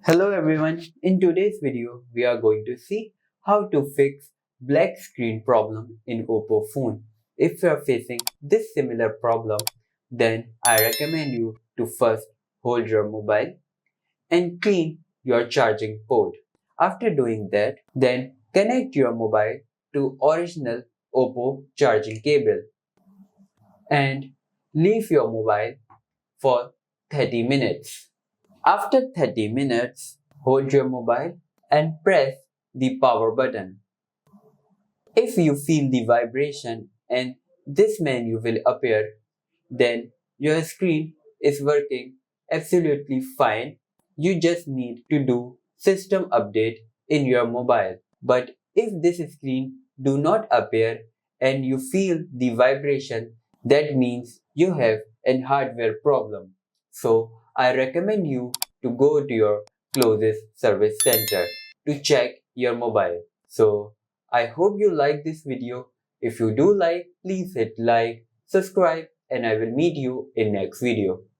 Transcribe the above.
Hello everyone, in today's video we are going to see how to fix black screen problem in Oppo phone. If you are facing this similar problem, then I recommend you to first hold your mobile and clean your charging port. After doing that, then connect your mobile to original Oppo charging cable and leave your mobile for 30 minutes. After 30 minutes, hold your mobile and press the power button. If you feel the vibration and this menu will appear, then your screen is working absolutely fine. You just need to do system update in your mobile. But if this screen do not appear and you feel the vibration, that means you have a hardware problem. So I recommend you to go to your closest service center to check your mobile. So I hope you like this video. If you do like, please hit like, subscribe, and I will meet you in next video.